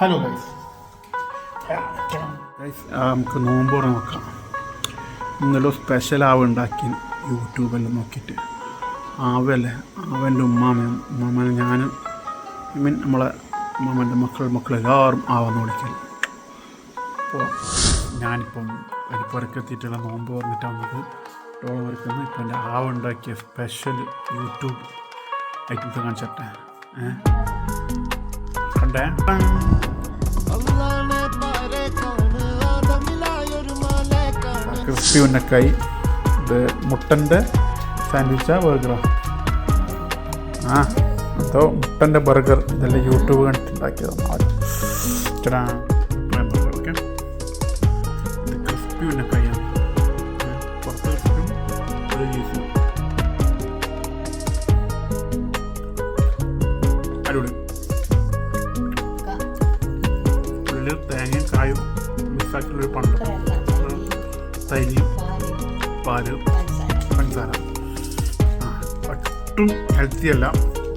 Hello guys, നമുക്ക് നോമ്പോറ നോക്കാം. ഇന്നലെ സ്പെഷ്യൽ ആവ് ഉണ്ടാക്കി യൂട്യൂബെല്ലാം നോക്കിയിട്ട്. ആവല്ലേ, ആവൻ്റെ ഉമ്മാമനെ ഞാനും നമ്മളെ ഉമ്മാമൻ്റെ മക്കളെല്ലാവരും ആവാന്ന് വിളിക്കൽ. അപ്പോൾ ഞാനിപ്പം അരിപ്പുറക്കെത്തിയിട്ടുള്ള നോമ്പ് പറഞ്ഞിട്ടാണ് വന്നത്. ഡോള വരയ്ക്കുന്നത്. ഇപ്പം എൻ്റെ ആവ ഉണ്ടാക്കിയ സ്പെഷ്യൽ യൂട്യൂബ് ഐറ്റംസ് കാണിച്ചിട്ടെ. കണ്ടേ, ക്രിസ്പി ഉന്നക്കായി, ഇത് മുട്ടൻ്റെ സാൻഡ്വിച്ചാ ബർഗറാ? അതോ മുട്ടൻ്റെ ബർഗർ. ഇതെല്ലാം യൂട്യൂബ് കണ്ടിട്ടുണ്ടാക്കിയതാണ്. ഓക്കെ, ഇത് ക്രിസ്പി ഉന്നക്കായാണ്. പുറത്ത് ക്രിസ്പിയും ചീസും അടിപൊളി. ഉള്ളിൽ തേങ്ങയും കായും മിക്സാക്കിയുള്ളൊരു പണ്ട്, തൈര്, പാല്, പഞ്ചസാര. ഒട്ടും ഹെൽത്തി അല്ല,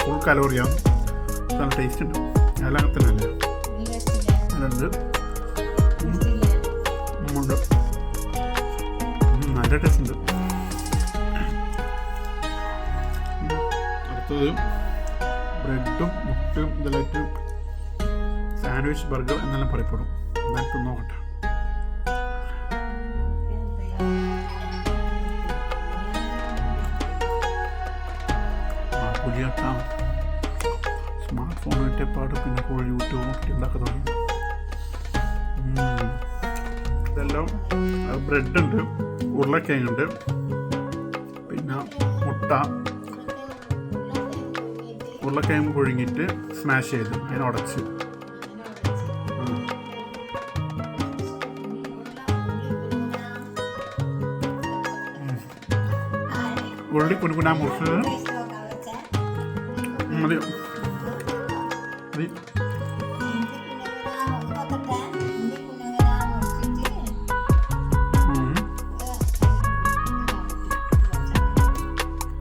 ഫുൾ കലോറിയാണ്. നല്ല ടേസ്റ്റ് ഉണ്ട്. എല്ലാം തന്നെ അല്ലേ? ഉണ്ട്, നല്ല ടേസ്റ്റ് ഉണ്ട്. അടുത്തത് ബ്രെഡും മുട്ടയും ഇതെല്ലാം സാൻഡ്വിച്ച് ബർഗർ എന്നെല്ലാം പറയപ്പെടും. എന്നാലും നോക്കട്ടെ. സ്മാർട്ട് ഫോൺ കിട്ടിയപ്പാട് പിന്നെ കൂടുതൽ യൂട്യൂബ് നോക്കി ഉണ്ടാക്കാൻ തുടങ്ങി. ഇതെല്ലാം ബ്രെഡുണ്ട്, ഉരുളക്കിഴങ്ങുണ്ട്, പിന്നെ മുട്ട, ഉരുളക്കിഴങ്ങ് പുഴുങ്ങിയിട്ട് സ്മാഷ് ചെയ്ത് അതിനെ ഉടച്ച്, ഉള്ളി കുനുകുനാ മുറിച്ചത് മതി.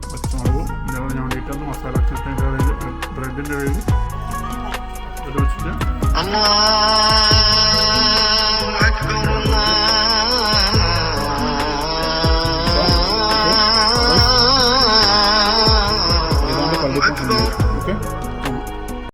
പച്ചമുളകും ഇതെല്ലാം ഞാൻ വേണ്ടിയിട്ടൊന്ന് മസാല ബ്രെഡിൻ്റെ ഇടയിൽ ഇത് വെച്ചിട്ട്